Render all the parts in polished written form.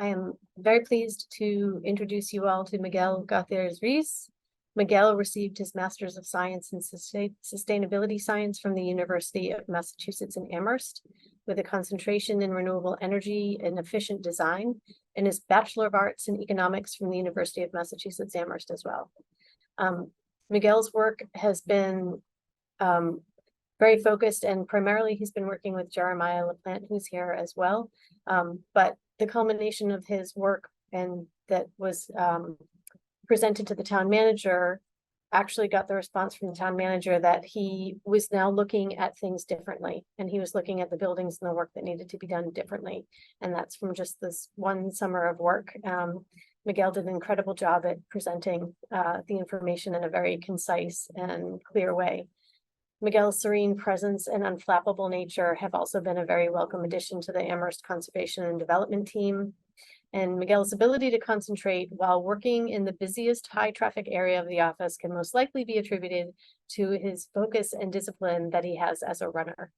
I am very pleased to introduce you all to Miguel Gothers-Reyes. Miguel received his Master's of Science in Sustainability Science from the University of Massachusetts in Amherst, with a concentration in renewable energy and efficient design, and his Bachelor of Arts in Economics from the University of Massachusetts Amherst as well. Miguel's work has been very focused, and primarily he's been working with Jeremiah LaPlante, who's here as well. But the culmination of his work and that was presented to the town manager actually got the response from the town manager that he was now looking at things differently, and he was looking at the buildings and the work that needed to be done differently. And that's from just this one summer of work. Miguel did an incredible job at presenting the information in a very concise and clear way. Miguel's serene presence and unflappable nature have also been a very welcome addition to the Amherst Conservation and Development team. And Miguel's ability to concentrate while working in the busiest high-traffic area of the office can most likely be attributed to his focus and discipline that he has as a runner.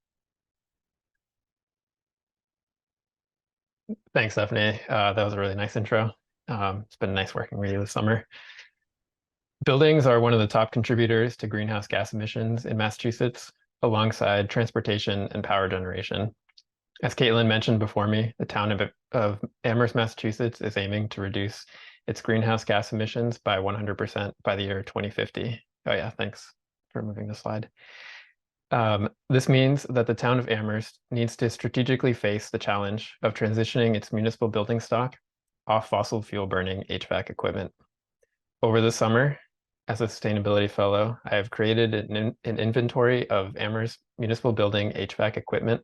Thanks, Stephanie. That was a really nice intro. It's been nice working with you this summer. Buildings are one of the top contributors to greenhouse gas emissions in Massachusetts, alongside transportation and power generation. As Caitlin mentioned before me, the town of Amherst, Massachusetts is aiming to reduce its greenhouse gas emissions by 100% by the year 2050. Oh yeah, thanks for moving the slide. This means that the town of Amherst needs to strategically face the challenge of transitioning its municipal building stock off fossil fuel burning HVAC equipment. Over the summer, as a sustainability fellow, I have created an inventory of Amherst municipal building HVAC equipment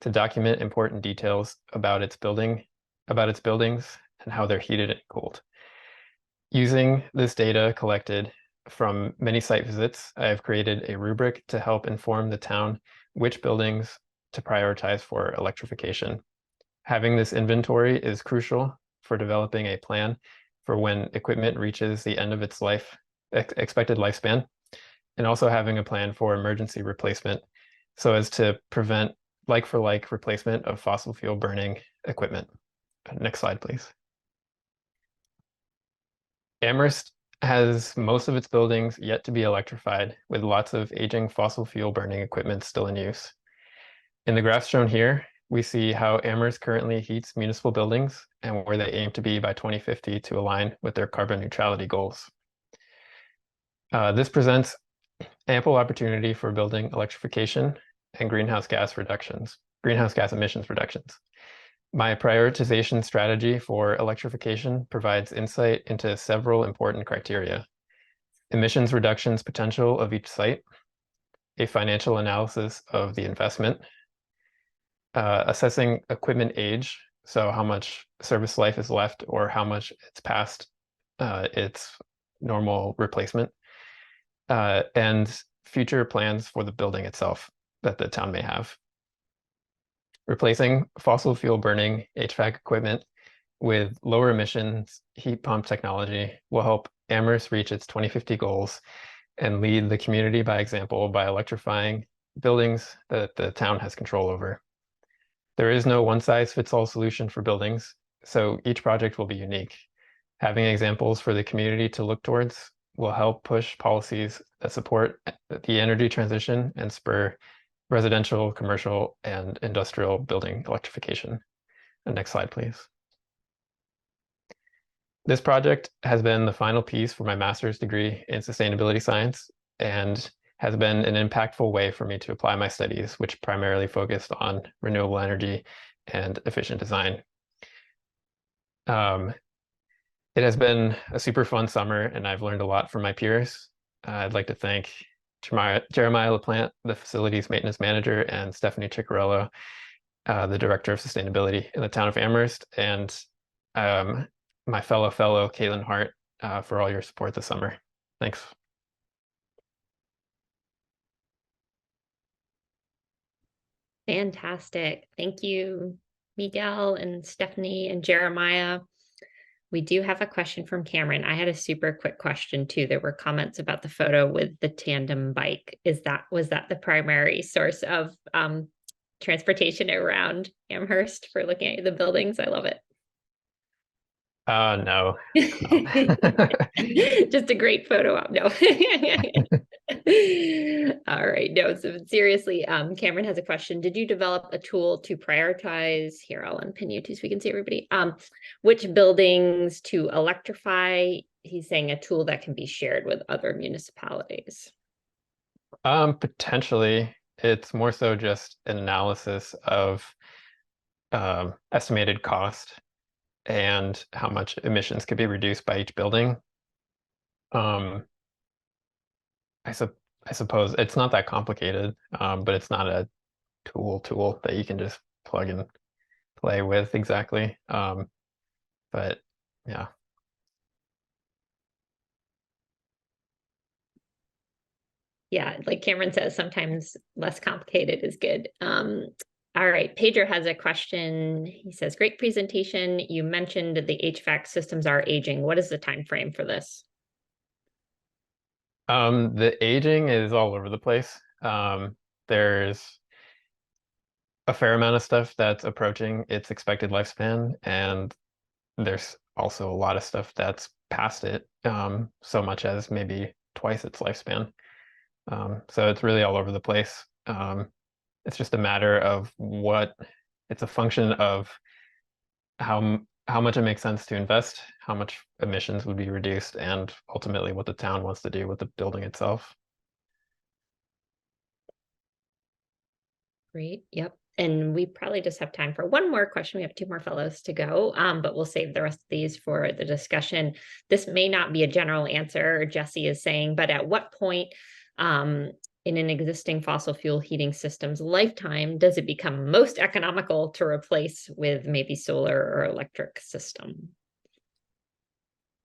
to document important details about its buildings and how they're heated and cooled. Using this data collected from many site visits, I have created a rubric to help inform the town which buildings to prioritize for electrification. Having this inventory is crucial for developing a plan for when equipment reaches the end of its expected lifespan, and also having a plan for emergency replacement so as to prevent like-for-like replacement of fossil fuel burning equipment. Next slide, please. Amherst has most of its buildings yet to be electrified, with lots of aging fossil fuel burning equipment still in use. In the graphs shown here, we see how Amherst currently heats municipal buildings and where they aim to be by 2050 to align with their carbon neutrality goals. This presents ample opportunity for building electrification and greenhouse gas emissions reductions. My prioritization strategy for electrification provides insight into several important criteria: emissions reductions potential of each site, a financial analysis of the investment, assessing equipment age, so how much service life is left or how much it's past its normal replacement, and future plans for the building itself that the town may have. Replacing fossil fuel burning HVAC equipment with lower emissions heat pump technology will help Amherst reach its 2050 goals and lead the community by example by electrifying buildings that the town has control over. There is no one-size-fits-all solution for buildings, so each project will be unique. Having examples for the community to look towards will help push policies that support the energy transition and spur residential, commercial, and industrial building electrification. And next slide, please. This project has been the final piece for my master's degree in sustainability science and has been an impactful way for me to apply my studies, which primarily focused on renewable energy and efficient design. It has been a super fun summer, and I've learned a lot from my peers. I'd like to thank Jeremiah LaPlante, the facilities maintenance manager, and Stephanie Ciccarello, the director of sustainability in the town of Amherst, and my fellow Caitlin Hart, for all your support this summer. Thanks. Fantastic. Thank you, Miguel and Stephanie and Jeremiah. We do have a question from Cameron. I had a super quick question too. There were comments about the photo with the tandem bike. Was that the primary source of transportation around Amherst for looking at the buildings? I love it. No. Just a great photo op. No. All right. No, so seriously, Cameron has a question. Did you develop a tool to prioritize? Here, I'll unpin you too so we can see everybody. Which buildings to electrify? He's saying a tool that can be shared with other municipalities. Potentially, it's more so just an analysis of estimated cost and how much emissions could be reduced by each building. I suppose it's not that complicated, but it's not a tool that you can just plug and play with exactly. But yeah. Yeah, like Cameron says, sometimes less complicated is good. All right, Pedro has a question. He says, great presentation. You mentioned the HVAC systems are aging. What is the time frame for this? The aging is all over the place. There's a fair amount of stuff that's approaching its expected lifespan, and there's also a lot of stuff that's past it, so much as maybe twice its lifespan. So it's really all over the place. It's just a matter of it's a function of how much it makes sense to invest, how much emissions would be reduced, and ultimately what the town wants to do with the building itself. Great. Yep. And we probably just have time for one more question. We have 2 more fellows to go, but we'll save the rest of these for the discussion. This may not be a general answer, Jesse is saying, but at what point in an existing fossil fuel heating system's lifetime does it become most economical to replace with maybe solar or electric system?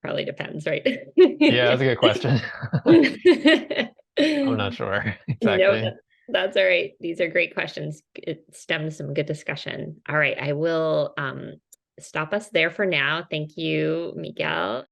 Probably depends, right? Yeah, that's a good question. I'm not sure exactly. No, that's all right. These are great questions. It stems some good discussion. All right, I will stop us there for now. Thank you, Miguel.